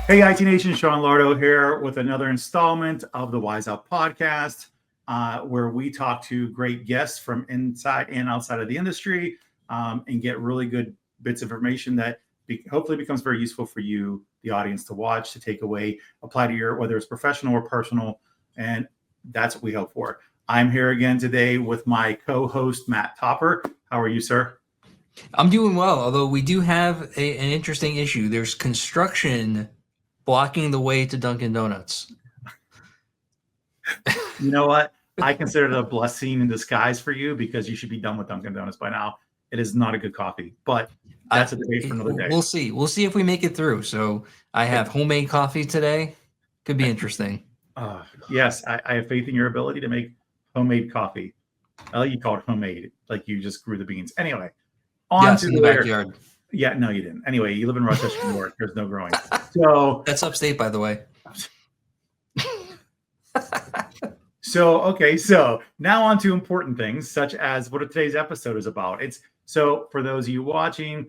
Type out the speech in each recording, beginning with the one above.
Hey, IT Nation, Sean Lardo here with another installment of the Wise Up podcast, where we talk to great guests from inside and outside of the industry and get really good bits of information that hopefully becomes very useful for you, the audience, to watch, to take away, apply to your, whether it's professional or personal. And that's what we hope for. I'm here again today with my co-host, Matt Topper. How are you, sir? I'm doing well, although we do have an interesting issue. There's construction blocking the way to Dunkin' Donuts. You know what? I consider it a blessing in disguise for you because you should be done with Dunkin' Donuts by now. It is not a good coffee, but that's a debate for another day. We'll see. We'll see if we make it through. So I have homemade coffee today. Could be interesting. Yes, I have faith in your ability to make homemade coffee. I like you call it homemade, like you just grew the beans. Anyway, on to the backyard. Yeah, no, you didn't. Anyway, you live in Rochester, New York. There's no growing. So that's upstate, by the way. So now on to important things, such as what today's episode is about. So for those of you watching,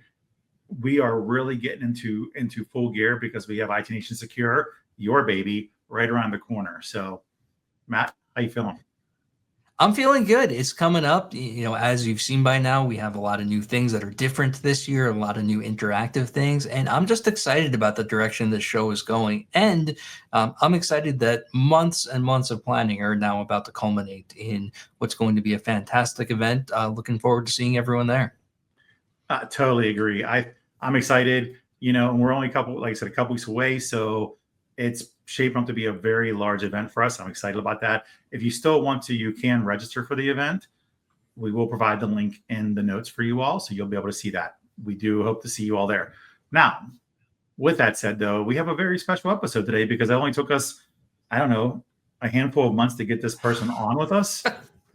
we are really getting into full gear because we have IT Nation Secure, your baby, right around the corner. So, Matt, how you feeling? I'm feeling good. It's coming up. You know, as you've seen by now, we have a lot of new things that are different this year, a lot of new interactive things. And I'm just excited about the direction this show is going. And I'm excited that months and months of planning are now about to culminate in what's going to be a fantastic event. Looking forward to seeing everyone there. Totally agree. I'm excited, and we're only a couple weeks away. So it's shaping up to be a very large event for us. I'm excited about that. If you still want to, you can register for the event. We will provide the link in the notes for you all, so you'll be able to see that. We do hope to see you all there. Now, with that said, though, we have a very special episode today because it only took us, a handful of months to get this person on with us.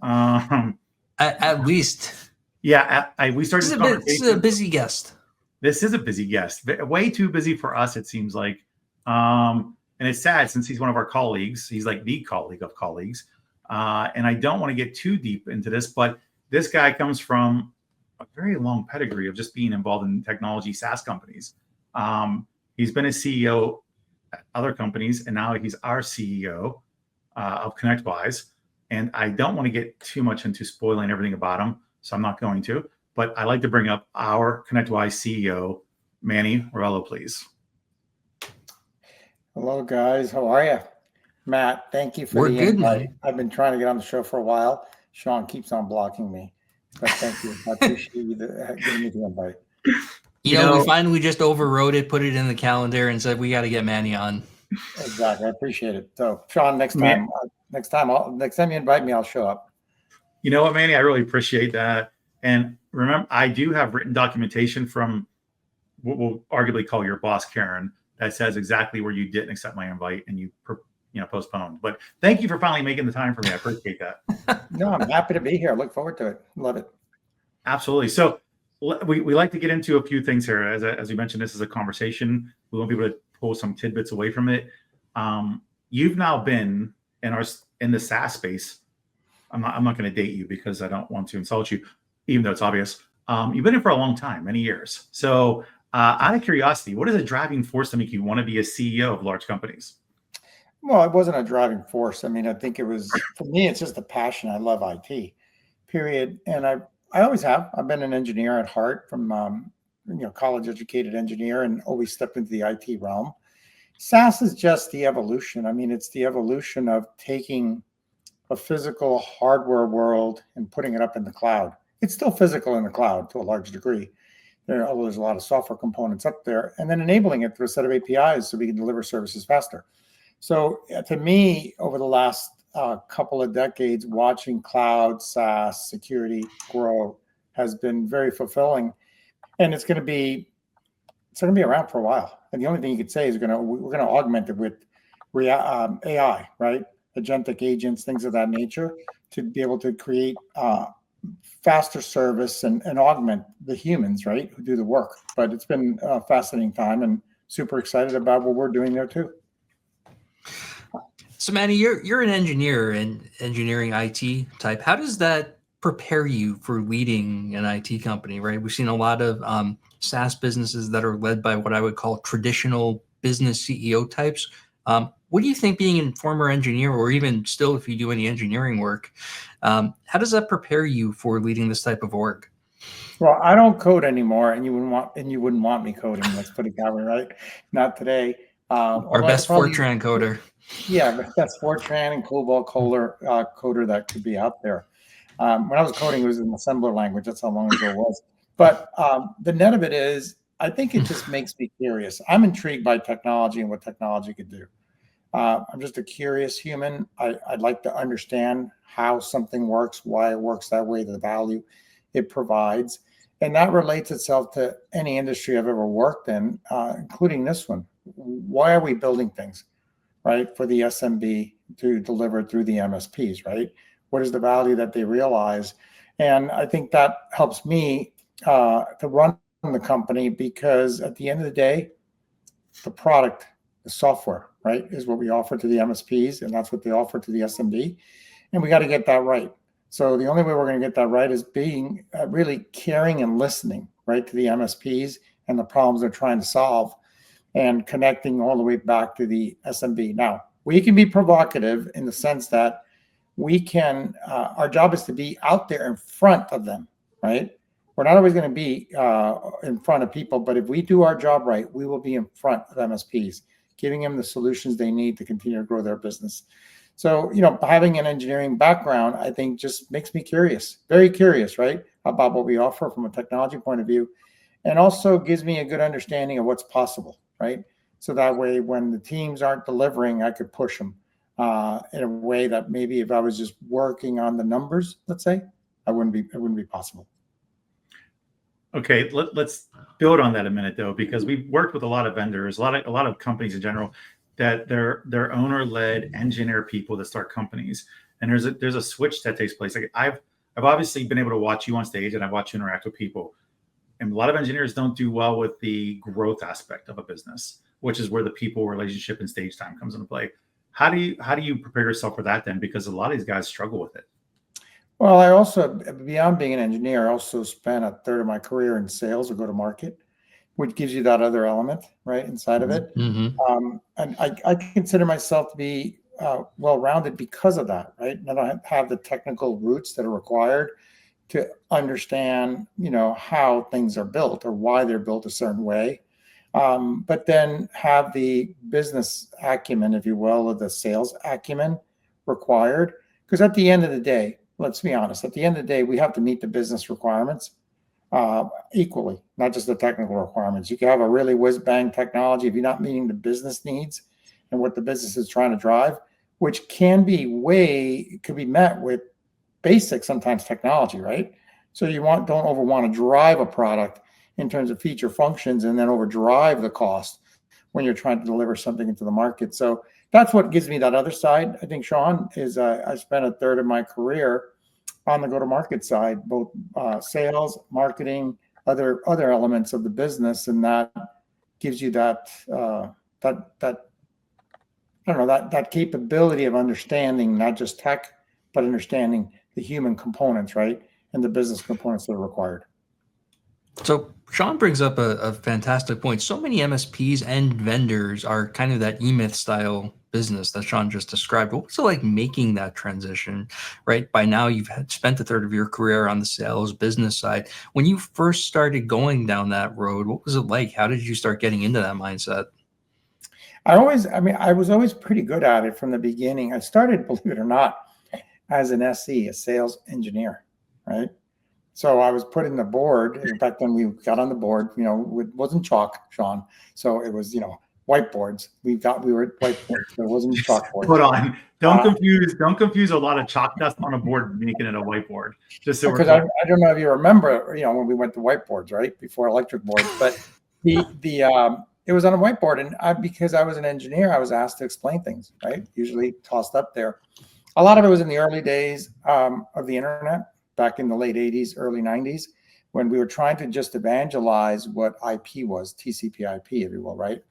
At least. Yeah, we started this conversation. This is a busy guest. This is a busy guest. Way too busy for us, it seems like. And it's sad since he's one of our colleagues. He's like the colleague of colleagues. And I don't want to get too deep into this, but this guy comes from a very long pedigree of just being involved in technology SaaS companies. He's been a CEO at other companies, and now he's our CEO of ConnectWise. And I don't want to get too much into spoiling everything about him, so I'm not going to. But I'd like to bring up our ConnectWise CEO, Manny Rivelo, please. Hello, guys. How are you? Matt, thank you for the invite. I've been trying to get on the show for a while. Sean keeps on blocking me, but thank you. I appreciate you giving me the invite. You know, we finally just overrode it, put it in the calendar, and said we got to get Manny on. Exactly. I appreciate it. So, Sean, next time you invite me, I'll show up. You know what, Manny? I really appreciate that. And remember, I do have written documentation from what we'll arguably call your boss, Karen, that says exactly where you didn't accept my invite and you postponed. But thank you for finally making the time for me. I appreciate that. No, I'm happy to be here. I look forward to it. Love it. Absolutely. So we like to get into a few things here. As we mentioned, this is a conversation. We want people to pull some tidbits away from it. You've now been in the SaaS space. I'm not going to date you because I don't want to insult you, even though it's obvious. You've been in for a long time, many years. So out of curiosity, what is a driving force to make you want to be a CEO of large companies? Well, it wasn't a driving force. I mean, I think it was, for me, it's just a passion. I love IT, period. And I always have. I've been an engineer at heart from, college educated engineer and always stepped into the IT realm. SaaS is just the evolution. I mean, it's the evolution of taking a physical hardware world and putting it up in the cloud. It's still physical in the cloud to a large degree. There's a lot of software components up there, and then enabling it through a set of APIs so we can deliver services faster. So to me, over the last couple of decades, watching cloud, SaaS, security grow has been very fulfilling, and it's going to be around for a while. And the only thing you could say is we're going to augment it with AI, right? Agentic agents, things of that nature, to be able to create faster service and augment the humans, right, who do the work. But it's been a fascinating time and super excited about what we're doing there too. So Manny, you're an engineer and engineering IT type. How does that prepare you for leading an IT company, right? We've seen a lot of SaaS businesses that are led by what I would call traditional business CEO types. What do you think, being a former engineer, or even still if you do any engineering work, how does that prepare you for leading this type of org? Well, I don't code anymore, and you wouldn't want me coding. Let's put it that way, right? Not today. Our best Fortran coder. Yeah, that's Fortran and COBOL coder that could be out there. When I was coding, it was an assembler language. That's how long ago it was. But the net of it is, I think it just makes me curious. I'm intrigued by technology and what technology could do. I'm just a curious human. I'd like to understand how something works, why it works that way, the value it provides. And that relates itself to any industry I've ever worked in, including this one. Why are we building things, right, for the SMB to deliver through the MSPs, right? What is the value that they realize? And I think that helps me to run the company, because at the end of the day, the product, the software, right, is what we offer to the MSPs, and that's what they offer to the SMB. And we got to get that right. So the only way we're going to get that right is being really caring and listening, right, to the MSPs and the problems they're trying to solve, and connecting all the way back to the SMB. Now, we can be provocative in the sense that we can, our job is to be out there in front of them, right? We're not always going to be in front of people, but if we do our job right, we will be in front of MSPs, giving them the solutions they need to continue to grow their business. So, having an engineering background, I think, just makes me curious, very curious, right, about what we offer from a technology point of view, and also gives me a good understanding of what's possible, right? So that way, when the teams aren't delivering, I could push them in a way that maybe if I was just working on the numbers, let's say, it wouldn't be possible. Okay, let's build on that a minute, though, because we've worked with a lot of vendors, a lot of companies in general, that they're owner-led engineer people that start companies, and there's a switch that takes place. Like I've obviously been able to watch you on stage, and I've watched you interact with people, and a lot of engineers don't do well with the growth aspect of a business, which is where the people relationship and stage time comes into play. How do you prepare yourself for that then? Because a lot of these guys struggle with it. Well, I also, beyond being an engineer, I also spent a third of my career in sales or go-to-market, which gives you that other element, right, inside of it. Mm-hmm. And I consider myself to be well-rounded because of that, right? And I don't have the technical roots that are required to understand, how things are built or why they're built a certain way. But then have the business acumen, if you will, or the sales acumen required. Because at the end of the day, let's be honest, at the end of the day, we have to meet the business requirements equally, not just the technical requirements. You can have a really whiz-bang technology if you're not meeting the business needs and what the business is trying to drive, which could be met with basic, sometimes, technology, right? So you don't want to drive a product in terms of feature functions and then overdrive the cost when you're trying to deliver something into the market. So that's what gives me that other side. I think, Sean, is I spent a third of my career on the go-to-market side, both sales, marketing, other elements of the business, and that gives you that capability of understanding not just tech, but understanding the human components, right, and the business components that are required. So Sean brings up a fantastic point. So many MSPs and vendors are kind of that E-Myth style business that Sean just described. What was it like making that transition, right? By now, you've spent a third of your career on the sales business side. When you first started going down that road, what was it like? How did you start getting into that mindset? I was always pretty good at it from the beginning. I started, believe it or not, as an SE, a sales engineer, right? So I was put in the board. In fact, when we got on the board, it wasn't chalk, Sean. So it was, whiteboards. We were at whiteboards. So it wasn't chalkboards. Hold on. Don't confuse a lot of chalk dust on a board making it a whiteboard. Just so because I don't know if you remember, when we went to whiteboards, right, before electric boards, but it was on a whiteboard, and because I was an engineer, I was asked to explain things, right? Usually tossed up there. A lot of it was in the early days of the internet, back in the late 80s, early 90s, when we were trying to just evangelize what IP was, TCP/IP, if you will, right,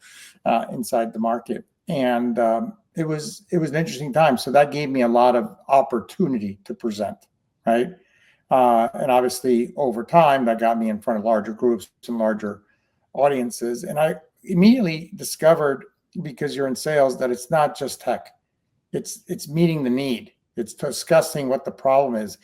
inside the market. And it was an interesting time. So that gave me a lot of opportunity to present, right? And obviously, over time, that got me in front of larger groups and larger audiences. And immediately discovered, because you're in sales, that it's not just tech. It's meeting the need. It's discussing what the problem is.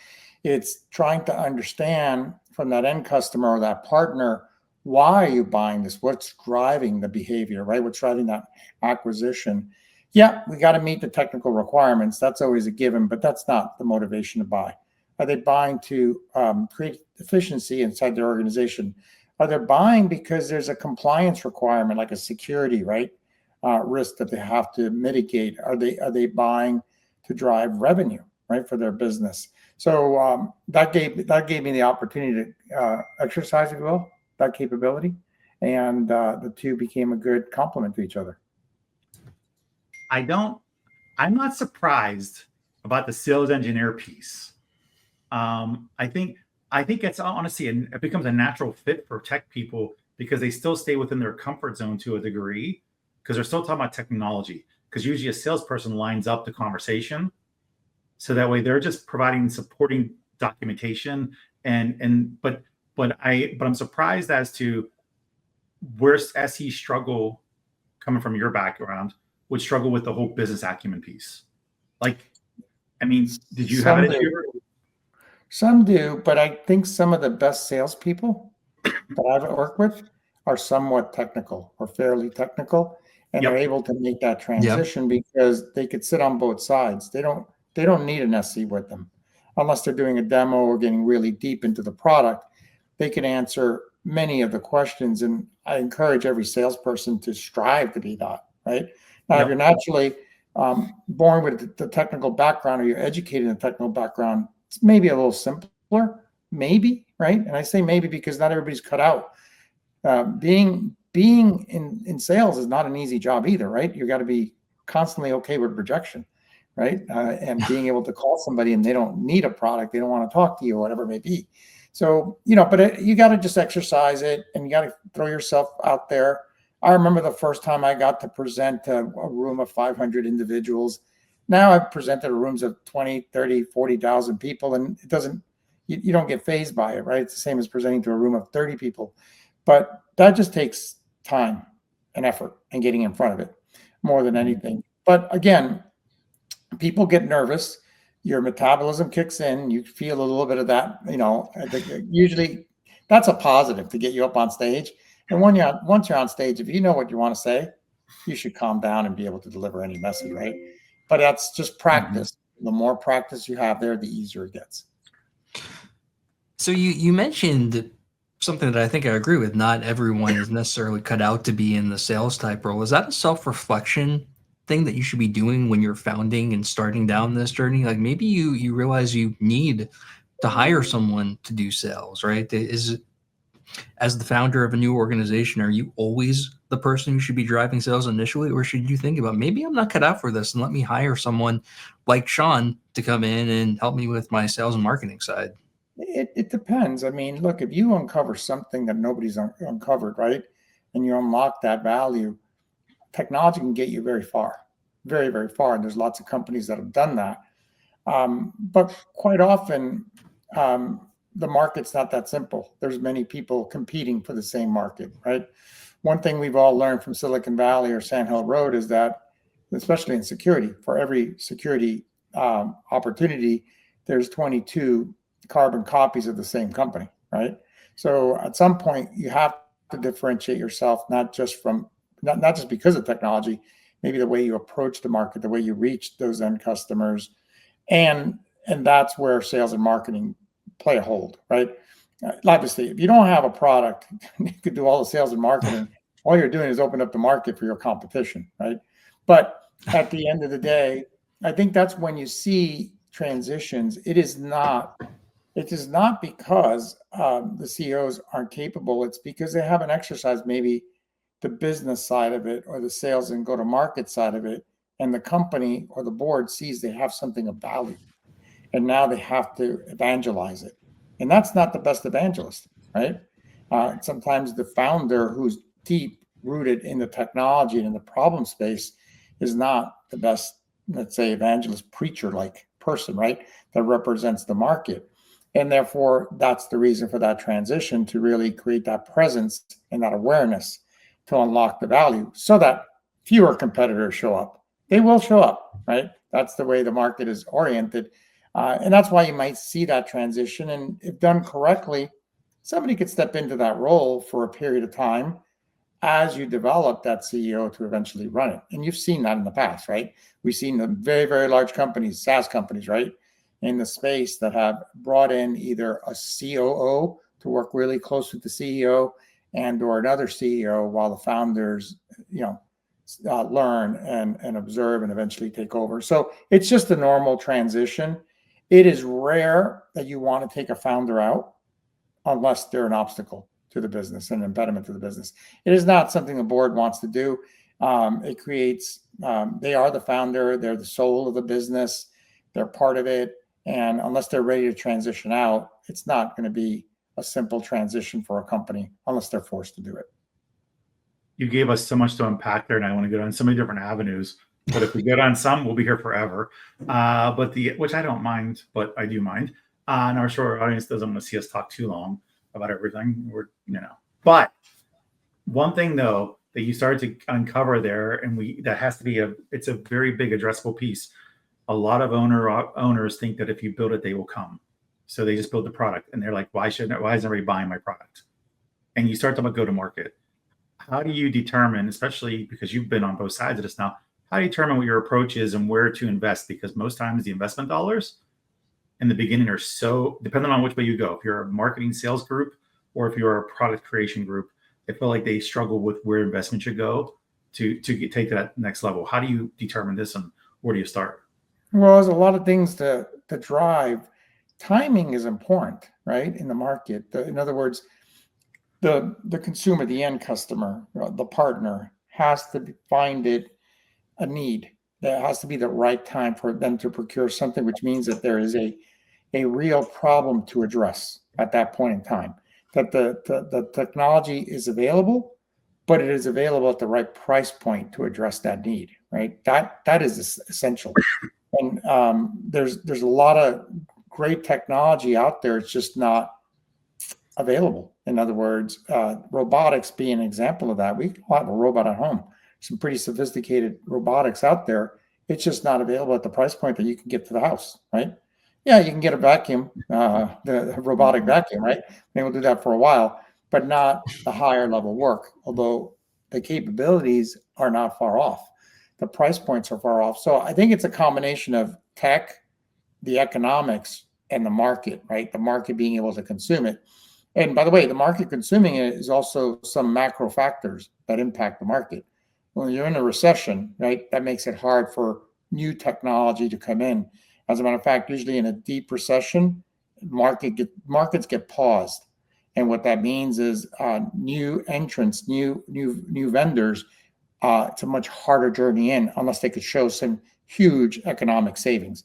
It's trying to understand from that end customer or that partner, why are you buying this? What's driving the behavior, right? What's driving that acquisition? Yeah, we got to meet the technical requirements. That's always a given, but that's not the motivation to buy. Are they buying to create efficiency inside their organization? Are they buying because there's a compliance requirement, like a security, right? Risk that they have to mitigate? Are they buying to drive revenue, right, for their business? So that gave me the opportunity to exercise, if you will, that capability, and the two became a good complement to each other. I'm not surprised about the sales engineer piece. I think it's honestly, it becomes a natural fit for tech people because they still stay within their comfort zone to a degree, because they're still talking about technology. Because usually a salesperson lines up the conversation, so that way they're just providing supporting documentation. But I'm surprised as to where SE struggle, coming from your background, would struggle with the whole business acumen piece. Like, I mean, did you have an issue? Some do, but I think some of the best salespeople that I've worked with are somewhat technical or fairly technical, and they're able to make that transition because they could sit on both sides. They don't need an SE with them unless they're doing a demo or getting really deep into the product. They can answer many of the questions, and I encourage every salesperson to strive to be that, right? Now, if you're naturally born with the technical background, or you're educated in the technical background, it's maybe a little simpler, maybe, right? And I say maybe because not everybody's cut out. Being in sales is not an easy job either, right? You got to be constantly okay with rejection, right? And being able to call somebody and they don't need a product, they don't want to talk to you, or whatever it may be. So, but you got to just exercise it, and you got to throw yourself out there. I remember the first time I got to present a room of 500 individuals. Now I've presented rooms of 20, 30, 40,000 people, and it doesn't, you don't get fazed by it, right? It's the same as presenting to a room of 30 people. But that just takes time and effort and getting in front of it more than anything. But again, people get nervous. Your metabolism kicks in. You feel a little bit of that, usually that's a positive to get you up on stage. And once you're on stage, if you know what you want to say, you should calm down and be able to deliver any message, right? But that's just practice. The more practice you have there, the easier it gets. So you mentioned something that I think I agree with. Not everyone is necessarily cut out to be in the sales type role. Is that a self-reflection thing that you should be doing when you're founding and starting down this journey? Like maybe you realize you need to hire someone to do sales, right? Is it, as the founder of a new organization, are you always the person who should be driving sales initially, or should you think about, maybe I'm not cut out for this and let me hire someone like Sean to come in and help me with my sales and marketing side? It depends. I mean, look, if you uncover something that nobody's uncovered, right, and you unlock that value, technology can get you very far, very, very far. And there's lots of companies that have done that. But quite often, the market's not that simple. There's many people competing for the same market, right? One thing we've all learned from Silicon Valley or Sand Hill Road is that, especially in security, for every security opportunity, there's 22 carbon copies of the same company, right? So at some point, you have to differentiate yourself, not just because of technology, maybe the way you approach the market, the way you reach those end customers, and that's where sales and marketing play a hold, right? Obviously, if you don't have a product, you could do all the sales and marketing. All you're doing is open up the market for your competition, right? But at the end of the day, I think that's when you see transitions. It is not because the CEOs aren't capable. It's because they haven't exercised maybe the business side of it, or the sales and go-to-market side of it, and the company or the board sees they have something of value, and now they have to evangelize it. And that's not the best evangelist, right? Sometimes the founder who's deep rooted in the technology and in the problem space is not the best, let's say, evangelist preacher-like person, right? That represents the market. And therefore, that's the reason for that transition, to really create that presence and that awareness to unlock the value so that fewer competitors show up. They will show up, right? That's the way the market is oriented. And that's why you might see that transition. And if done correctly, somebody could step into that role for a period of time as you develop that CEO to eventually run it. And you've seen that in the past, right? We've seen the very, very large companies, SaaS companies, right, in the space that have brought in either a COO to work really close with the CEO and or another CEO while the founders, learn and observe and eventually take over. So it's just a normal transition. It is rare that you want to take a founder out unless they're an obstacle to the business, an impediment to the business. It is not something the board wants to do. It creates, they are the founder, they're the soul of the business, they're part of it. And unless they're ready to transition out, it's not going to be a simple transition for a company unless they're forced to do it. You gave us so much to unpack there, and I want to go down so many different avenues. But if we go down some, we'll be here forever. Which I don't mind, but I do mind. And our short audience doesn't want to see us talk too long about everything. But one thing though that you started to uncover there, and that has to be it's a very big addressable piece. A lot of owners think that if you build it, they will come. So they just build the product, and they're like, why isn't everybody buying my product? And you start to go to market. How do you determine, especially because you've been on both sides of this now, how do you determine what your approach is and where to invest? Because most times the investment dollars in the beginning are so dependent on which way you go. If you're a marketing sales group or if you're a product creation group, I feel like they struggle with where investment should go to take that next level. How do you determine this, and where do you start? Well, there's a lot of things to drive. Timing is important, right? In the market. In other words, the consumer, the end customer, the partner has to find it a need. There has to be the right time for them to procure something, which means that there is a real problem to address at that point in time. That the technology is available, but it is available at the right price point to address that need, right? That is essential. And there's a lot of great technology out there. It's just not available. In other words, robotics being an example of that. We have a robot at home. Some pretty sophisticated robotics out there. It's just not available at the price point that you can get to the house, right? Yeah, you can get a vacuum, the robotic vacuum, right? They will do that for a while, but not the higher level work, although the capabilities are not far off. The price points are far off. So I think it's a combination of tech, the economics, and the market, right? The market being able to consume it. And by the way, the market consuming it is also some macro factors that impact the market. When you're in a recession, right, that makes it hard for new technology to come in. As a matter of fact, usually in a deep recession, markets get paused. And what that means is new entrants, new vendors, it's a much harder journey in unless they could show some huge economic savings.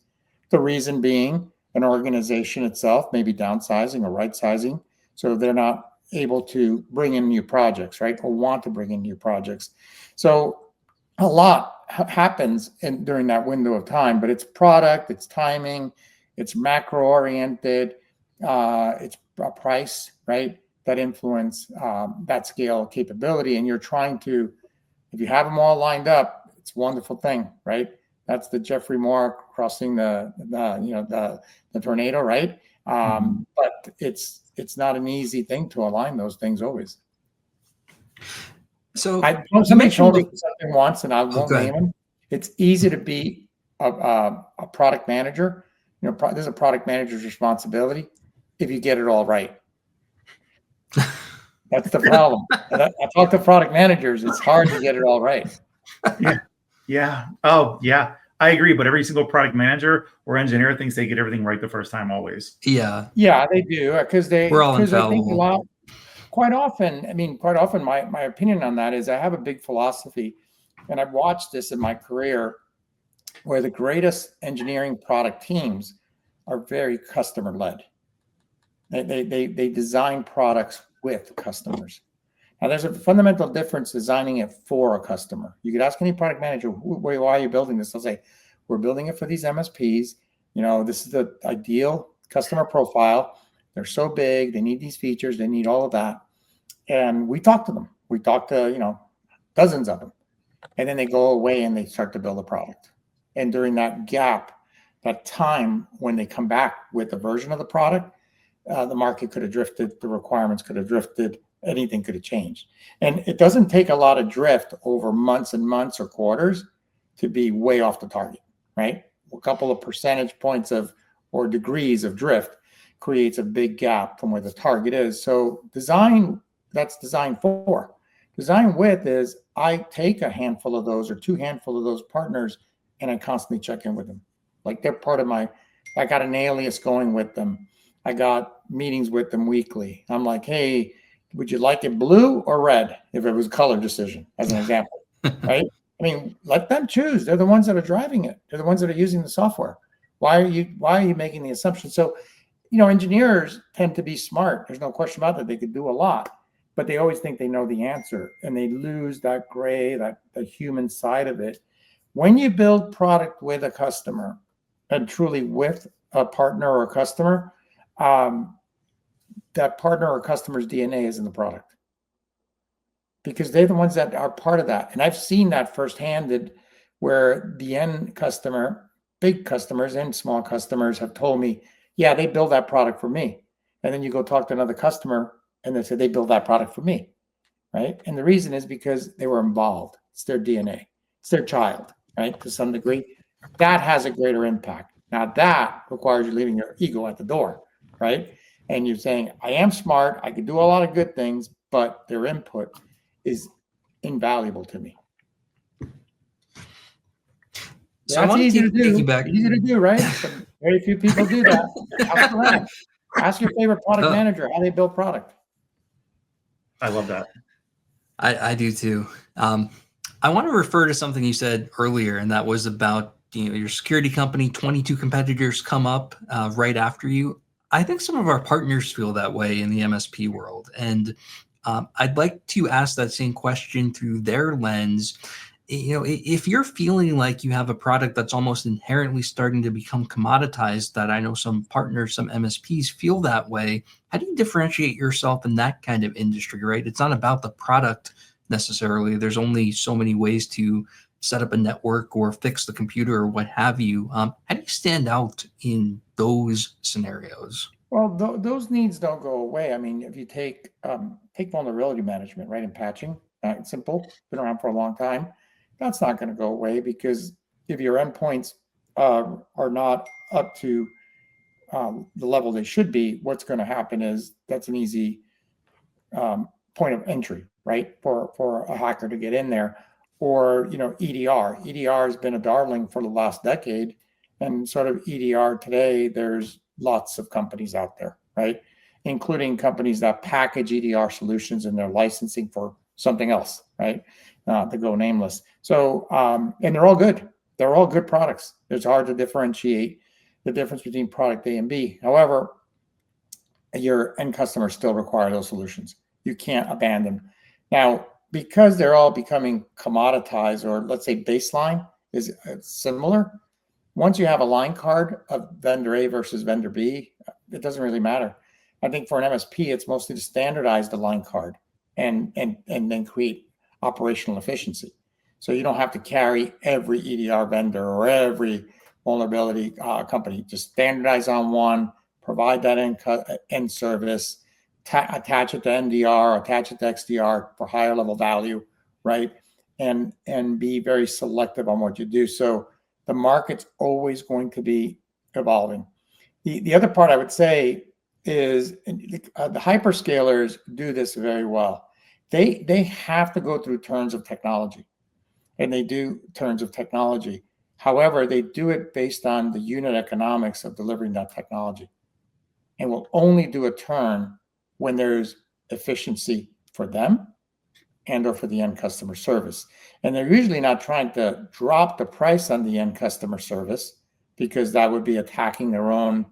The reason being an organization itself may be downsizing or right-sizing, so they're not able to bring in new projects, right, or want to bring in new projects. So a lot happens during that window of time, but it's product, it's timing, it's macro-oriented, it's a price, right, that influence that scale capability. And you're trying to, if you have them all lined up, it's a wonderful thing, right? That's the Jeffrey Moore crossing the tornado, right? But it's not an easy thing to align those things always. So somebody told me something once, and I won't name him. It's easy to be a product manager. There's a product manager's responsibility if you get it all right. That's the problem. I talk to product managers. It's hard to get it all right. Yeah. Oh, yeah. I agree. But every single product manager or engineer thinks they get everything right the first time always. Yeah. Yeah, they do. We're all infallible. Quite often, my opinion on that is I have a big philosophy, and I've watched this in my career, where the greatest engineering product teams are very customer-led. They design products with customers. Now, there's a fundamental difference designing it for a customer. You could ask any product manager, why are you building this? They'll say, we're building it for these MSPs. This is the ideal customer profile. They're so big. They need these features. They need all of that. And we talk to them. We talk to, dozens of them. And then they go away and they start to build a product. And during that gap, that time when they come back with a version of the product, the market could have drifted, the requirements could have drifted, anything could have changed. And it doesn't take a lot of drift over months and months or quarters to be way off the target, right? A couple of percentage points or degrees of drift creates a big gap from where the target is. So design, that's design for. Design with is I take a handful of those or two handful of those partners and I constantly check in with them. Like they're part of I got an alias going with them. I got meetings with them weekly. I'm like, hey, would you like it blue or red? If it was a color decision, as an example, right? I mean, let them choose. They're the ones that are driving it. They're the ones that are using the software. Why are you making the assumption? So, engineers tend to be smart. There's no question about that. They could do a lot, but they always think they know the answer, and they lose that gray, the human side of it. When you build product with a customer and truly with a partner or a customer, that partner or customer's DNA is in the product because they're the ones that are part of that. And I've seen that firsthand where the end customer, big customers and small customers have told me, yeah, they build that product for me. And then you go talk to another customer and they say they build that product for me, right? And the reason is because they were involved. It's their DNA. It's their child, right? To some degree, that has a greater impact. Now that requires you leaving your ego at the door, right? And you're saying, I am smart. I can do a lot of good things, but their input is invaluable to me. So that's easy to do. Piggyback. Easy to do, right? But very few people do that. Ask your favorite product manager how they build product. I love that. I do too. I want to refer to something you said earlier, and that was about your security company. 22 competitors come up right after you. I think some of our partners feel that way in the MSP world, and I'd like to ask that same question through their lens. If you're feeling like you have a product that's almost inherently starting to become commoditized, that I know some partners, some MSPs feel that way, how do you differentiate yourself in that kind of industry, right? It's not about the product necessarily. There's only so many ways to set up a network or fix the computer or what have you. How do you stand out in those scenarios? Well, those needs don't go away. I mean, if you take vulnerability management, right, and patching, it's simple, been around for a long time. That's not going to go away because if your endpoints are not up to the level they should be, what's going to happen is that's an easy point of entry, right, for a hacker to get in there. Or EDR. EDR has been a darling for the last decade, and sort of EDR today, there's lots of companies out there, right, including companies that package EDR solutions and they're licensing for something else, right, to go nameless. So, and they're all good. They're all good products. It's hard to differentiate the difference between product A and B. However, your end customers still require those solutions. You can't abandon. Now, because they're all becoming commoditized, or let's say baseline is similar, once you have a line card of vendor A versus vendor B, it doesn't really matter. I think for an MSP, it's mostly to standardize the line card and then create operational efficiency. So you don't have to carry every EDR vendor or every vulnerability company. Just standardize on one, provide that end service, attach it to NDR, attach it to XDR for higher level value, right? And be very selective on what you do. So the market's always going to be evolving. The other part I would say is the hyperscalers do this very well. They have to go through turns of technology, and they do turns of technology. However, they do it based on the unit economics of delivering that technology, and will only do a turn when there's efficiency for them and or for the end customer service. And they're usually not trying to drop the price on the end customer service, because that would be attacking their own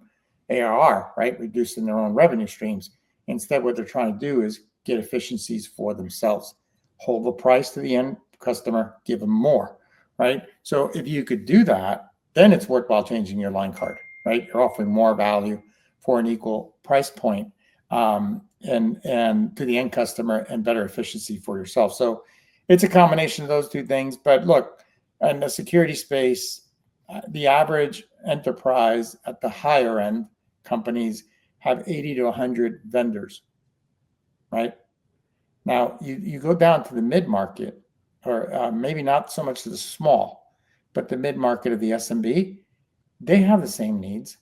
ARR, right? Reducing their own revenue streams. Instead, what they're trying to do is get efficiencies for themselves. Hold the price to the end customer, give them more, right? So if you could do that, then it's worthwhile changing your line card, right? You're offering more value for an equal price point, and to the end customer, and better efficiency for yourself. So it's a combination of those two things. But look, in the security space, the average enterprise at the higher end companies have 80 to 100 vendors, right? Now, you go down to the mid-market, or maybe not so much to the small, but the mid-market of the SMB, they have the same needs,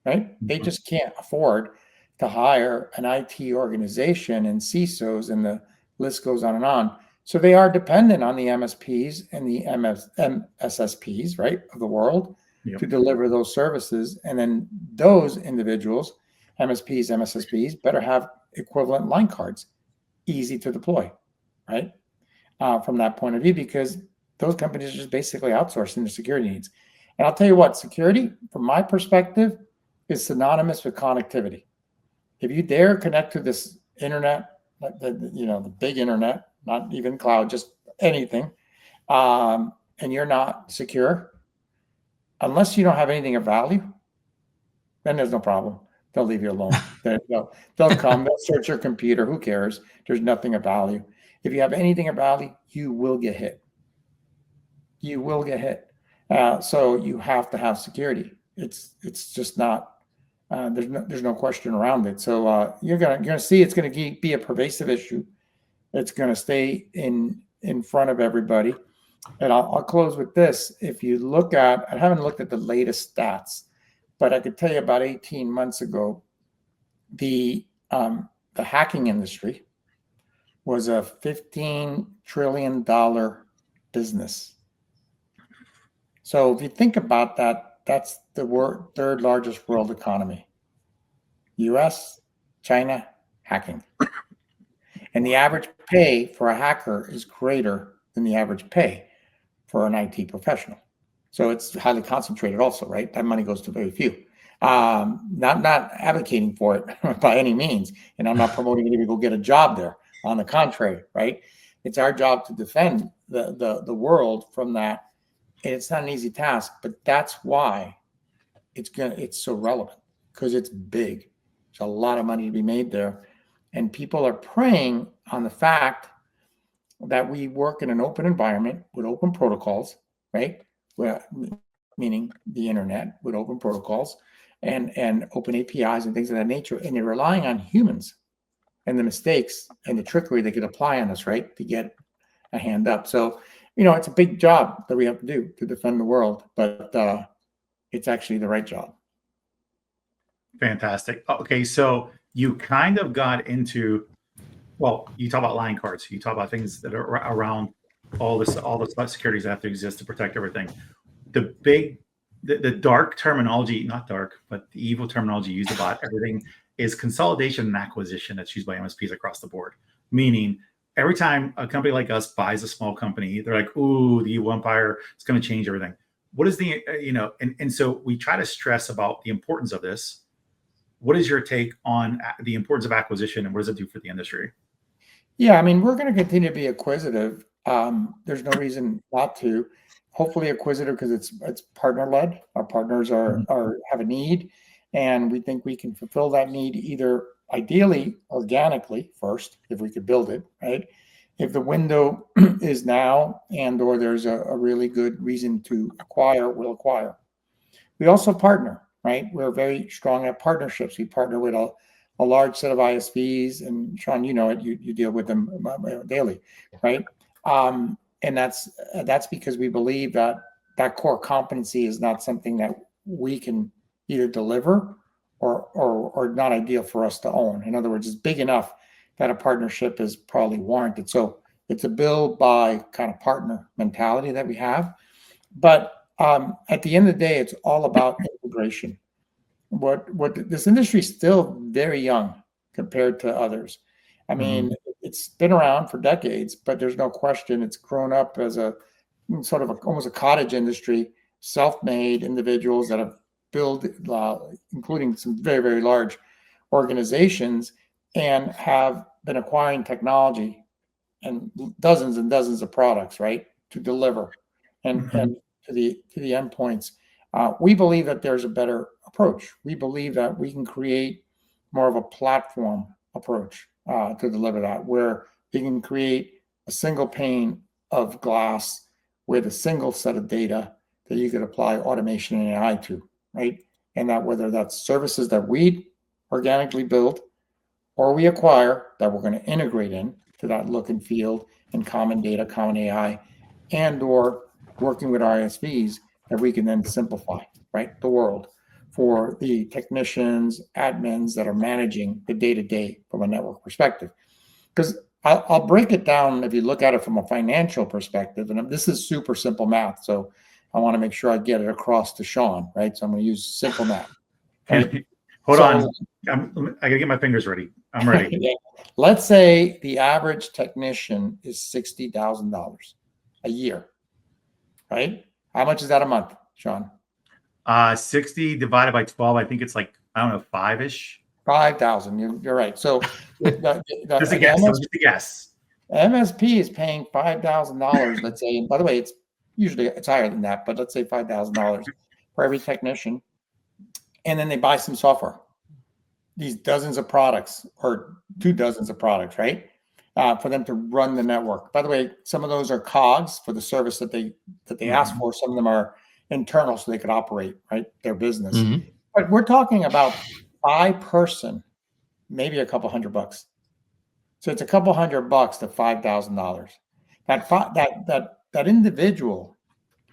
right? They just can't afford to hire an IT organization and CISOs, and the list goes on and on. So they are dependent on the MSPs and the MSSPs, right, of the world to deliver those services. And then those individuals, MSPs, MSSPs, better have equivalent line cards, easy to deploy, right? From that point of view, because those companies are just basically outsourcing their security needs. And I'll tell you what, security, from my perspective, is synonymous with connectivity. If you dare connect to this internet, the big internet, not even cloud, just anything, and you're not secure, unless you don't have anything of value, then there's no problem. They'll leave you alone. They'll come, they'll search your computer. Who cares? There's nothing of value. If you have anything of value, you will get hit. You will get hit. So you have to have security. It's just not. There's no question around it. So you're gonna see it's gonna be a pervasive issue. It's gonna stay in front of everybody. And I'll close with this. If you look at, I haven't looked at the latest stats, but I could tell you about 18 months ago, the hacking industry was a $15 trillion business. So if you think about that, that's the third largest world economy. US, China, hacking. And the average pay for a hacker is greater than the average pay for an IT professional. So it's highly concentrated also, right? That money goes to very few. Not advocating for it by any means. And I'm not promoting anybody to go get a job there. On the contrary, right? It's our job to defend the world from that. And it's not an easy task, but that's why it's so relevant, because it's big. There's a lot of money to be made there. And people are preying on the fact that we work in an open environment with open protocols, right? Meaning the internet with open protocols and open APIs and things of that nature. And they're relying on humans and the mistakes and the trickery they could apply on us, right, to get a hand up. So, it's a big job that we have to do to defend the world, but it's actually the right job. Fantastic. Okay, so you kind of got into, well, you talk about line cards. You talk about things that are around all the securities that have to exist to protect everything. The dark terminology, not dark, but the evil terminology used about everything is consolidation and acquisition that's used by MSPs across the board. Meaning, every time a company like us buys a small company, they're like, "Ooh, the evil empire is going to change everything." What is the, and so we try to stress about the importance of this. What is your take on the importance of acquisition, and what does it do for the industry? Yeah, I mean, we're going to continue to be acquisitive. There's no reason not to. Hopefully acquisitive, because it's partner led. Our partners have a need, and we think we can fulfill that need either ideally organically first, if we could build it, right? If the window is now, and or there's a really good reason to acquire, we'll acquire. We also partner, right? We're very strong at partnerships. We partner with a large set of ISVs, and Sean, you know it. You deal with them daily, right? And that's because we believe that core competency is not something that we can either deliver or not ideal for us to own. In other words, it's big enough that a partnership is probably warranted. So it's a build by kind of partner mentality that we have. But at the end of the day, it's all about integration. What this industry is still very young compared to others. I mean, it's been around for decades, but there's no question it's grown up as a sort of almost a cottage industry, self-made individuals that have built, including some very, very large organizations, and have been acquiring technology and dozens of products, right, to deliver and to the endpoints. We believe that there's a better approach. We believe that we can create more of a platform approach to deliver that, where we can create a single pane of glass with a single set of data that you could apply automation and AI to, right? And that whether that's services that we organically build or we acquire that we're going to integrate in to that look and feel and common data, common AI, and or working with ISVs that we can then simplify, right, the world for the technicians, admins that are managing the day-to-day from a network perspective. Because I'll break it down if you look at it from a financial perspective, and this is super simple math, so I want to make sure I get it across to Sean, right? So I'm going to use simple math. Right? Hold on. I got to get my fingers ready. I'm ready. Yeah. Let's say the average technician is $60,000 a year, right? How much is that a month, Sean? 60 divided by 12. I think it's like, I don't know, 5-ish. 5,000. You're right. So Just a guess. Just a guess. MSP is paying $5,000, let's say, and by the way, it's higher than that, but let's say $5,000 for every technician. And then they buy some software, these dozens of products or 2 dozens of products, right? For them to run the network. By the way, some of those are COGS for the service that they ask for. Some of them are internal so they could operate, right, their business. But we're talking about by person, maybe a couple $100. So it's a couple $100 to $5,000. That individual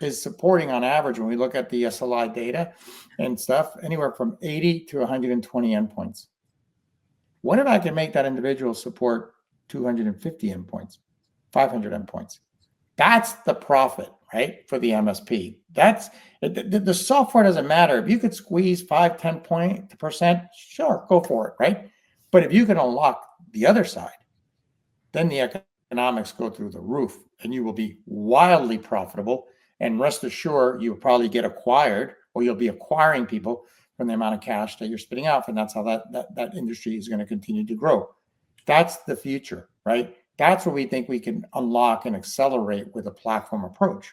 is supporting on average, when we look at the SLI data and stuff, anywhere from 80 to 120 endpoints. What if I can make that individual support 250 endpoints, 500 endpoints? That's the profit, right, for the MSP. That's the software doesn't matter. If you could squeeze 5-10%, sure, go for it, right? But if you can unlock the other side, then the economics go through the roof and you will be wildly profitable. And rest assured, you'll probably get acquired, or you'll be acquiring people from the amount of cash that you're spitting out. And that's how that industry is going to continue to grow. That's the future, right? That's what we think we can unlock and accelerate with a platform approach,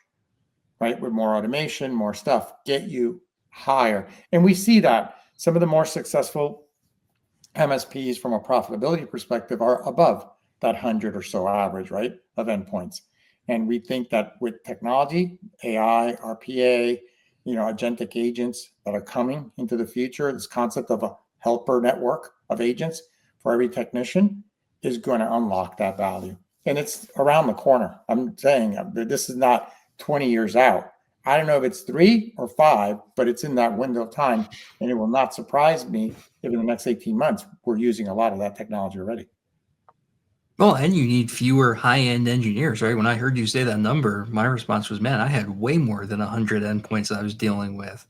right? With more automation, more stuff, get you higher. And we see that some of the more successful MSPs from a profitability perspective are above that 100 or so average, right, of endpoints. And we think that with technology, AI, RPA, agentic agents that are coming into the future, this concept of a helper network of agents for every technician is going to unlock that value. And it's around the corner. I'm saying this is not 20 years out. I don't know if it's 3 or 5, but it's in that window of time. And it will not surprise me if in the next 18 months, we're using a lot of that technology already. Well, and you need fewer high-end engineers, right? When I heard you say that number, my response was, man, I had way more than 100 endpoints I was dealing with.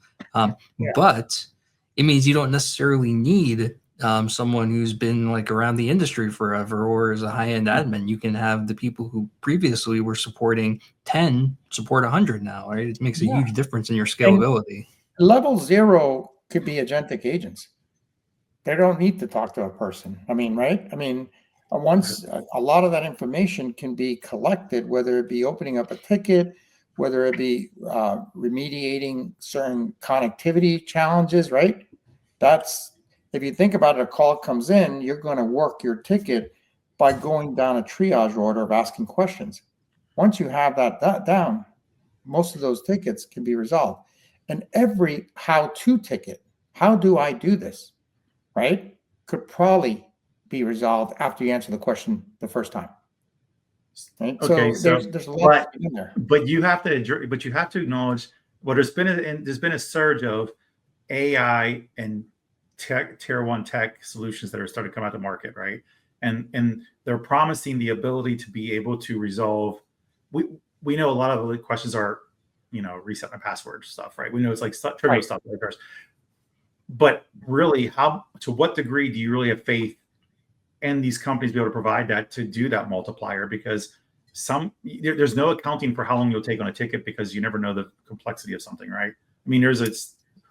But it means you don't necessarily need someone who's been like around the industry forever or is a high-end admin. You can have the people who previously were supporting 10 support 100 now, right? It makes a huge difference in your scalability. And level 0 could be agentic agents. They don't need to talk to a person. I mean, right? I mean, once a lot of that information can be collected, whether it be opening up a ticket, whether it be remediating certain connectivity challenges, right? That's, if you think about it, a call comes in, you're going to work your ticket by going down a triage order of asking questions. Once you have that down, most of those tickets can be resolved. And every how-to ticket, how do I do this, right, could probably be resolved after you answer the question the first time. Right? Okay, so there's a lot in there. But you have to acknowledge, well, there's been a surge of AI and tier 1 tech solutions that are starting to come out to market, right? And they're promising the ability to be able to resolve. We know a lot of the questions are, reset my password stuff, right? We know it's like trivial stuff like that. But really, to what degree do you really have faith in these companies be able to provide that, to do that multiplier? Because there's no accounting for how long you'll take on a ticket, because you never know the complexity of something, right? I mean,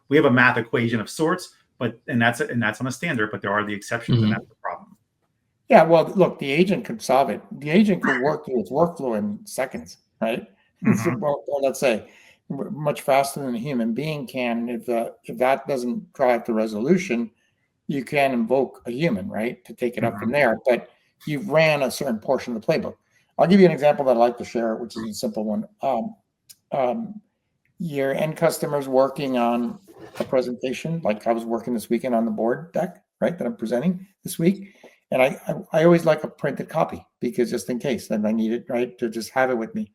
we have a math equation of sorts, and that's on a standard, but there are the exceptions, and that's the problem. Yeah, well, look, the agent could solve it. The agent could work through its workflow in seconds, right? So, well, let's say much faster than a human being can. If that doesn't drive the resolution, you can invoke a human, right, to take it up from there. But you've ran a certain portion of the playbook. I'll give you an example that I like to share, which is a simple one. Your end customers working on a presentation, like I was working this weekend on the board deck, right, that I'm presenting this week. And I always like a printed copy because just in case, and I need it, right, to just have it with me.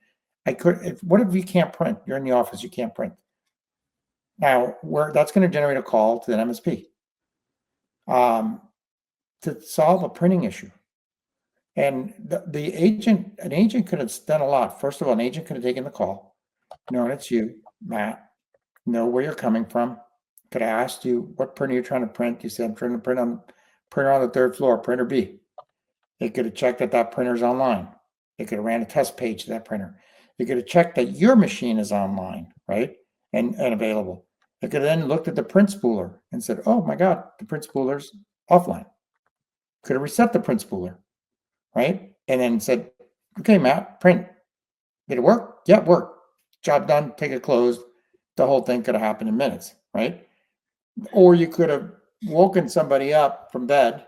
What if you can't print? You're in the office, you can't print. Now, that's going to generate a call to an MSP to solve a printing issue. And an agent could have done a lot. First of all, an agent could have taken the call, knowing it's you, Matt, know where you're coming from. Could have asked you what printer you're trying to print. You said, I'm trying to print on printer on the 3rd floor, printer B. They could have checked that printer's online. They could have ran a test page to that printer. They could have checked that your machine is online, right, and available. They could have then looked at the print spooler and said, oh my God, the print spooler's offline. Could have reset the print spooler, right? And then said, okay, Matt, print. Did it work? Yeah, it worked. Job done, take it closed. The whole thing could have happened in minutes, right? Or you could have woken somebody up from bed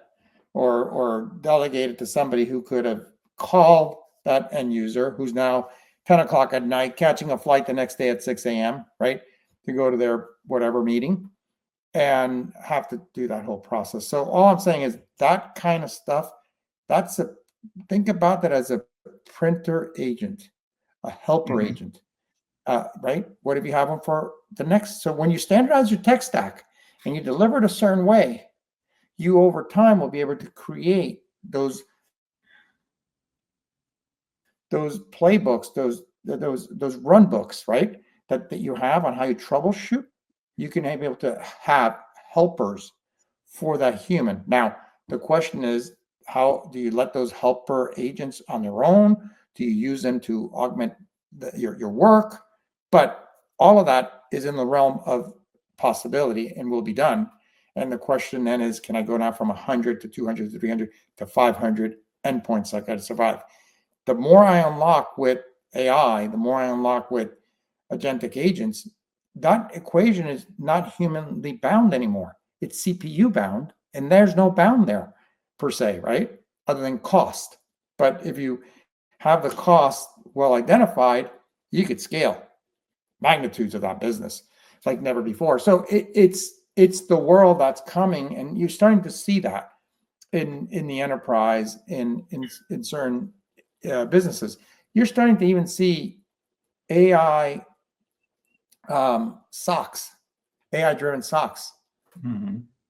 or delegated to somebody who could have called that end user who's now 10 o'clock at night, catching a flight the next day at 6 a.m., right, to go to their whatever meeting and have to do that whole process. So all I'm saying is that kind of stuff, think about that as a printer agent, a helper agent, right? What if you have them for the next? So when you standardize your tech stack and you deliver it a certain way, you over time will be able to create those playbooks, those run books, right? That you have on how you troubleshoot. You can be able to have helpers for that human. Now, the question is, how do you let those helper agents on their own? Do you use them to augment your work? But all of that is in the realm of possibility and will be done. And the question then is, can I go now from 100 to 200 to 300 to 500 endpoints I got to survive? The more I unlock with AI, the more I unlock with agentic agents, that equation is not humanly bound anymore. It's CPU bound, and there's no bound there per se, right? Other than cost. But if you have the cost well identified, you could scale magnitudes of that business like never before. So it's the world that's coming, and you're starting to see that in the enterprise, in certain businesses. You're starting to even see AI SOCs, AI-driven SOCs,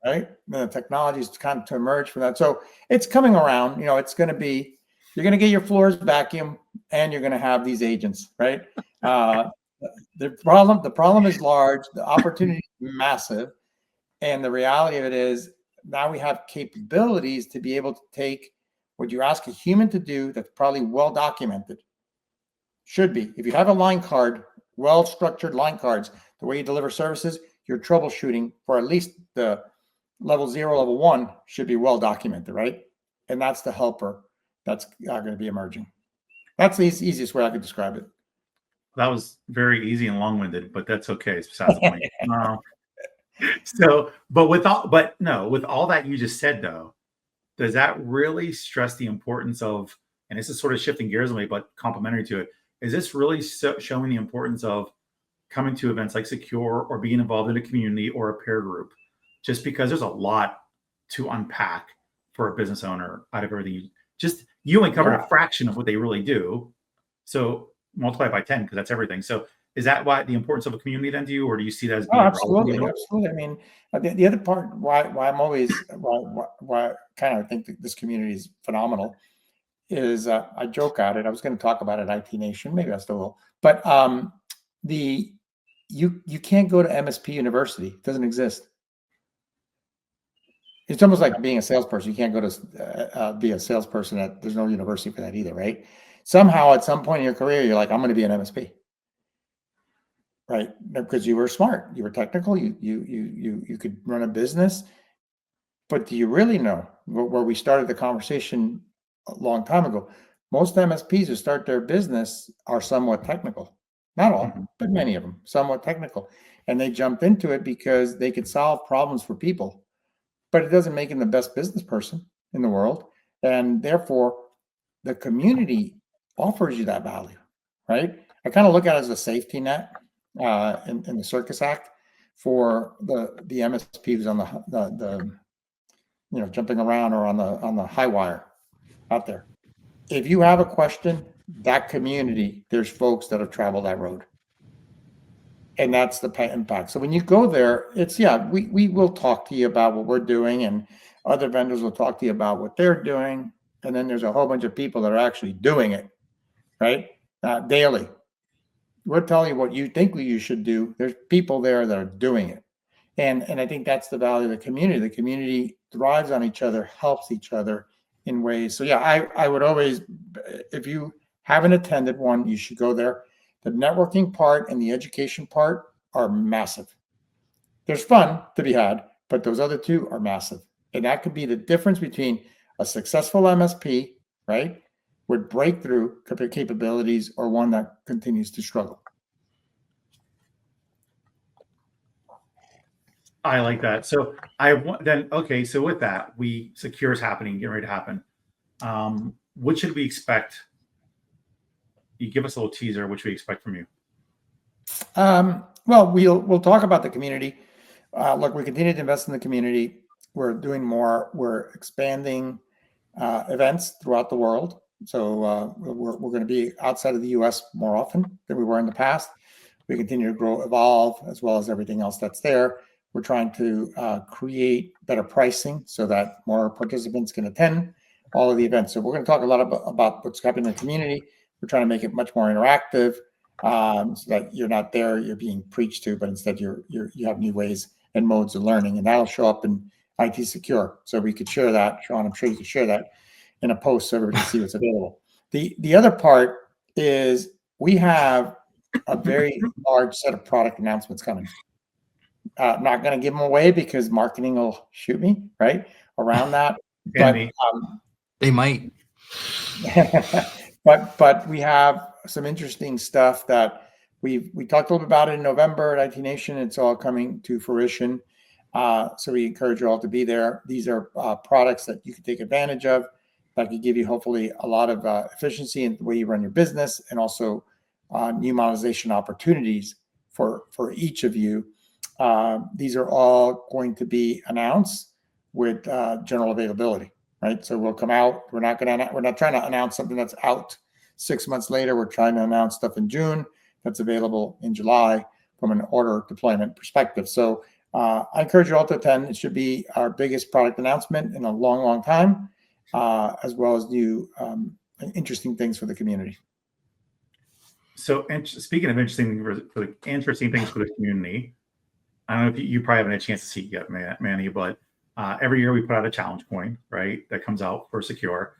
right? The technology is kind of to emerge from that. So it's coming around. It's going to be, you're going to get your floors vacuum, and you're going to have these agents, right? The problem is large. The opportunity is massive. And the reality of it is now we have capabilities to be able to take what you ask a human to do that's probably well documented. Should be. If you have a line card, well-structured line cards, the way you deliver services, your troubleshooting for at least the level 0, level 1 should be well documented, right? And that's the helper that's going to be emerging. That's the easiest way I could describe it. That was very easy and long-winded, but that's okay. It's besides the point. With all that you just said, though, does that really stress the importance of, and this is sort of shifting gears away, but complementary to it, is this really showing the importance of coming to events like Secure or being involved in a community or a peer group? Just because there's a lot to unpack for a business owner out of everything. You only covered a fraction of what they really do. So multiply it by 10, because that's everything. So is that why the importance of a community then to you, or do you see that as being absolutely? I mean, the other part why I'm always why kind of think that this community is phenomenal is I joke at it. I was going to talk about it at IT Nation, maybe I still will, but you can't go to MSP University. It doesn't exist. It's almost like being a salesperson. You can't go to be a salesperson. There's no university for that either, right? Somehow, at some point in your career, you're like, I'm going to be an MSP, right? Because you were smart, you were technical, you could run a business. But do you really know? Where we started the conversation a long time ago, most MSPs who start their business are somewhat technical. Not all, but many of them, somewhat technical. And they jumped into it because they could solve problems for people. But it doesn't make them the best business person in the world. And therefore, the community offers you that value, right? I kind of look at it as a safety net in the Circus Act for the MSP who's on the jumping around or on the high wire out there. If you have a question, that community, there's folks that have traveled that road. And that's the impact. So when you go there, it's, we will talk to you about what we're doing, and other vendors will talk to you about what they're doing. And then there's a whole bunch of people that are actually doing it, right? Daily. We'll tell you what you think you should do. There's people there that are doing it. And I think that's the value of the community. The community thrives on each other, helps each other in ways. So I would always, if you haven't attended one, you should go there. The networking part and the education part are massive. There's fun to be had, but those other two are massive. And that could be the difference between a successful MSP, right, with breakthrough capabilities, or one that continues to struggle. I like that. So so with that, secure is happening, getting ready to happen. What should we expect? You give us a little teaser. What should we expect from you? Well, we'll talk about the community. Look, we continue to invest in the community. We're doing more. We're expanding events throughout the world. So we're going to be outside of the U.S. more often than we were in the past. We continue to grow, evolve, as well as everything else that's there. We're trying to create better pricing so that more participants can attend all of the events. So we're going to talk a lot about what's happening in the community. We're trying to make it much more interactive, so that you're not there, you're being preached to, but instead you have new ways and modes of learning, and that'll show up in IT Secure. So we could share that, Sean. I'm sure you could share that in a post so everybody can see what's available. The other part is we have a very large set of product announcements coming. Not going to give them away because marketing will shoot me right around that. But they might. but we have some interesting stuff that we talked a little bit about it in November at IT Nation. It's all coming to fruition. So we encourage you all to be there. These are products that you can take advantage of that could give you hopefully a lot of efficiency in the way you run your business, and also new monetization opportunities for each of you. These are all going to be announced with general availability, right? So we'll come out. We're not trying to announce something that's out 6 months later. We're trying to announce stuff in June that's available in July from an order deployment perspective. So I encourage you all to attend. It should be our biggest product announcement in a long, long time, as well as new interesting things for the community. So, speaking of interesting things for the community, I don't know if you probably haven't had a chance to see it yet, Manny, but every year we put out a challenge coin, right? That comes out for Secure.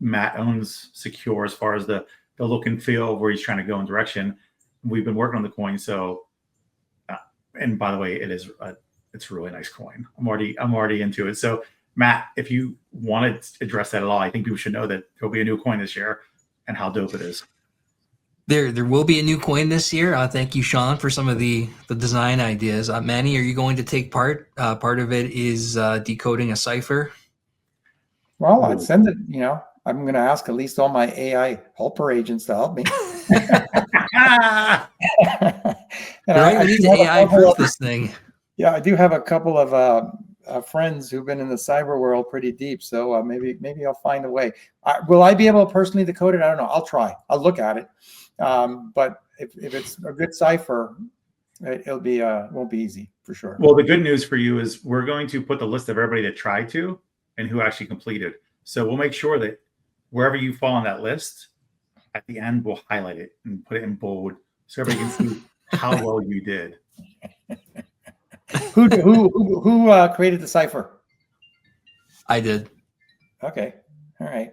Matt owns Secure as far as the look and feel of where he's trying to go in direction. We've been working on the coin. So, and by the way, it's a really nice coin. I'm already into it. So Matt, if you want to address that at all, I think people should know that there'll be a new coin this year and how dope it is. There will be a new coin this year. Thank you, Sean, for some of the design ideas. Manny, are you going to take part? Part of it is decoding a cipher. Well, I'd send it. I'm going to ask at least all my AI helper agents to help me. Right, we need to AI proof this thing. Yeah, I do have a couple of friends who've been in the cyber world pretty deep, so maybe I'll find a way. Will I be able to personally decode it? I don't know. I'll try. I'll look at it. But if it's a good cipher, it won't be easy for sure. Well, the good news for you is we're going to put the list of everybody that tried to and who actually completed. So we'll make sure that wherever you fall on that list, at the end we'll highlight it and put it in bold so everybody can see how well you did. Who created the cipher? I did. Okay. All right.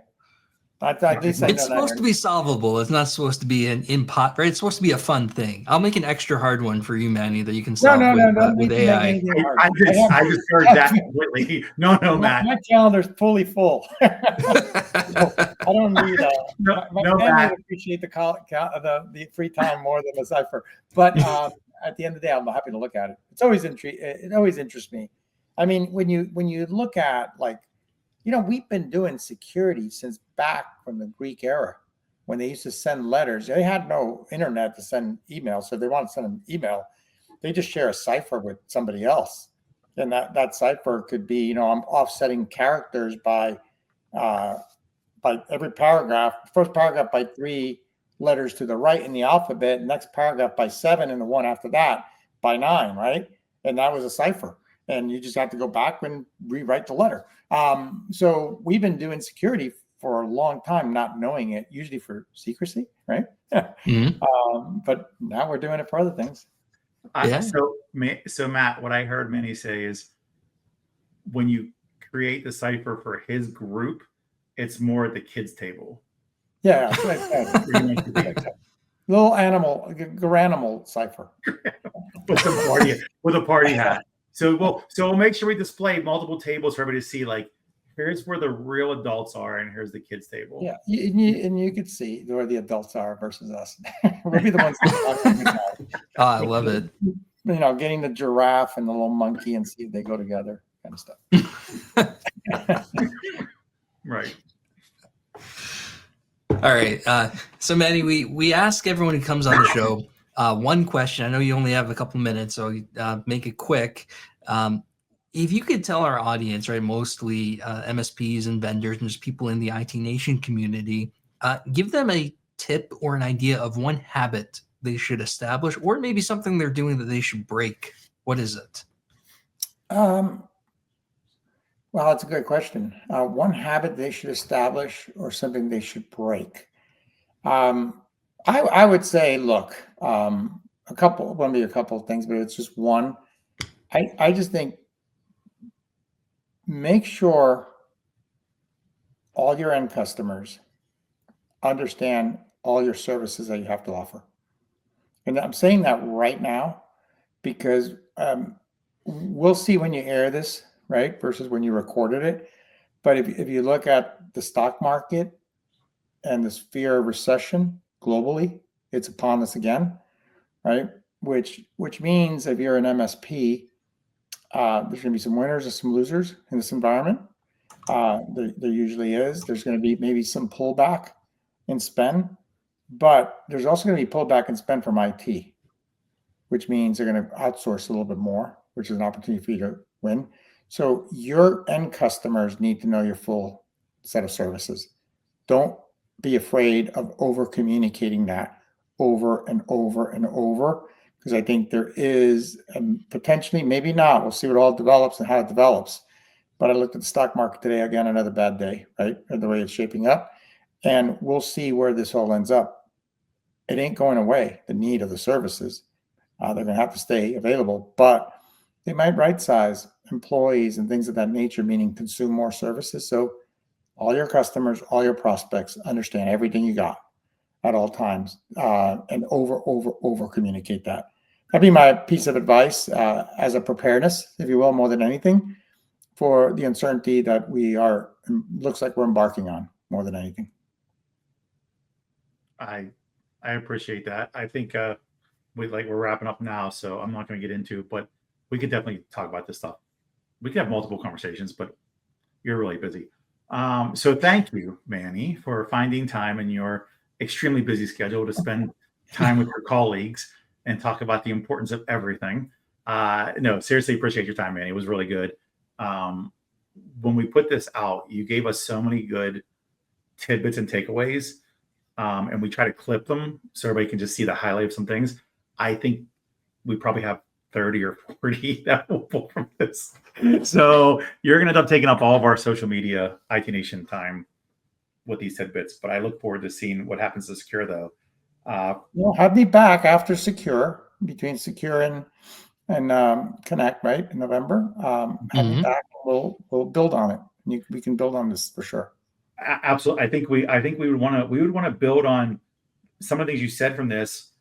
It's supposed to be solvable. It's not supposed to be an impot, right? It's supposed to be a fun thing. I'll make an extra hard one for you, Manny, that you can solve with AI. I just heard that completely. No, Matt. My calendar's fully full. So I don't need my family appreciate the free time more than the cipher. But at the end of the day, I'm happy to look at it. It's always it always interests me. I mean, when you look at we've been doing security since back from the Greek era when they used to send letters, they had no internet to send emails. So if they want to send an email, they just share a cipher with somebody else. And that cipher could be, I'm offsetting characters by every paragraph, first paragraph by 3 letters to the right in the alphabet, next paragraph by 7, and the one after that by 9, right? And that was a cipher. And you just have to go back and rewrite the letter. So we've been doing security for a long time, not knowing it, usually for secrecy, right? But now we're doing it for other things. So Matt, what I heard Manny say is when you create the cipher for his group, it's more at the kids' table. Yeah, that's what I said. Little animal cipher with a party hat. So we'll make sure we display multiple tables for everybody to see. Like, here's where the real adults are, and here's the kids' table. Yeah, and you could see where the adults are versus us. We'll be the ones. I love it. Getting the giraffe and the little monkey and see if they go together, kind of stuff. Right. All right. So Manny, we ask everyone who comes on the show one question. I know you only have a couple minutes, so make it quick. If you could tell our audience, right, mostly MSPs and vendors and just people in the IT Nation community, give them a tip or an idea of one habit they should establish, or maybe something they're doing that they should break. What is it? Well, that's a good question. One habit they should establish or something they should break. I would say, look, a couple of things, but it's just one. I just think make sure all your end customers understand all your services that you have to offer. And I'm saying that right now because we'll see when you air this, right, versus when you recorded it. But if you look at the stock market and this fear of recession globally, it's upon us again, right? Which means if you're an MSP, there's going to be some winners and some losers in this environment. There usually is. There's going to be maybe some pullback in spend, but there's also going to be pullback in spend from IT, which means they're going to outsource a little bit more, which is an opportunity for you to win. So your end customers need to know your full set of services. Don't be afraid of over communicating that over and over and over, because I think there is potentially, maybe not, we'll see what all develops and how it develops. But I looked at the stock market today, again, another bad day, right? The way it's shaping up. And we'll see where this all ends up. It ain't going away, the need of the services. They're going to have to stay available, but they might right size employees and things of that nature, meaning consume more services. So all your customers, all your prospects understand everything you got at all times, and over communicate that. That'd be my piece of advice as a preparedness, if you will, more than anything, for the uncertainty that looks like we're embarking on more than anything. I appreciate that. I think we're wrapping up now, so I'm not going to get into it, but we could definitely talk about this stuff. We could have multiple conversations, but you're really busy. So thank you, Manny, for finding time in your extremely busy schedule to spend time with your colleagues and talk about the importance of everything. No, seriously, appreciate your time, Manny. It was really good. When we put this out, you gave us so many good tidbits and takeaways, and we try to clip them so everybody can just see the highlight of some things. I think we probably have 30 or 40 that will pull from this. So you're going to end up taking up all of our social media IT Nation time with these tidbits, but I look forward to seeing what happens to Secure, though. Have me back after Secure, between Secure and Connect, right, in November. Have me back. We'll build on it. We can build on this for sure. Absolutely. I think we would want to build on some of the things you said from this,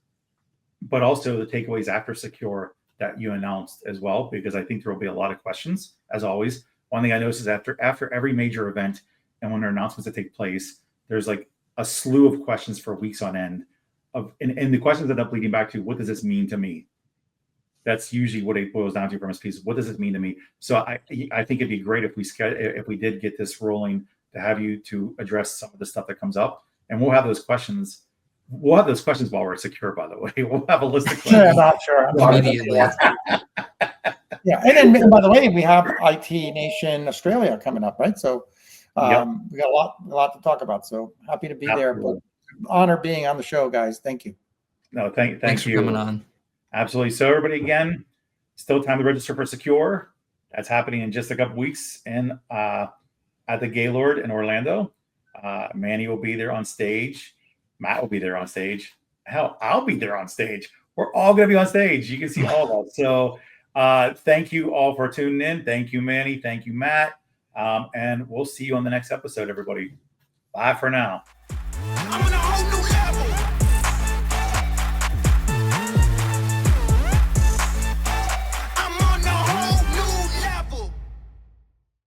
but also the takeaways after Secure that you announced as well, because I think there will be a lot of questions, as always. One thing I noticed is after every major event and when there are announcements that take place, there's like a slew of questions for weeks on end. And the questions end up leading back to, what does this mean to me? That's usually what it boils down to for MSPs. What does this mean to me? So I think it'd be great if we did get this rolling, to have you to address some of the stuff that comes up. and we'll have those questions. We'll have those questions while we're secure, by the way. We'll have a list of Yeah, questions. not sure. I'm sorry. Immediately. Yeah, and then by the way, we have IT Nation Australia coming up, right? So we got a lot to talk about. So happy to be there. But honor being on the show, guys. Thank you. No, Thanks for coming on. Absolutely. So everybody, again, still time to register for Secure. That's happening in just a couple weeks in at the Gaylord in Orlando. Manny will be there on stage. Matt will be there on stage. Hell, I'll be there on stage. We're all going to be on stage. You can see all of us. So thank you all for tuning in. Thank you, Manny. Thank you, Matt. And we'll see you on the next episode, everybody. Bye for now.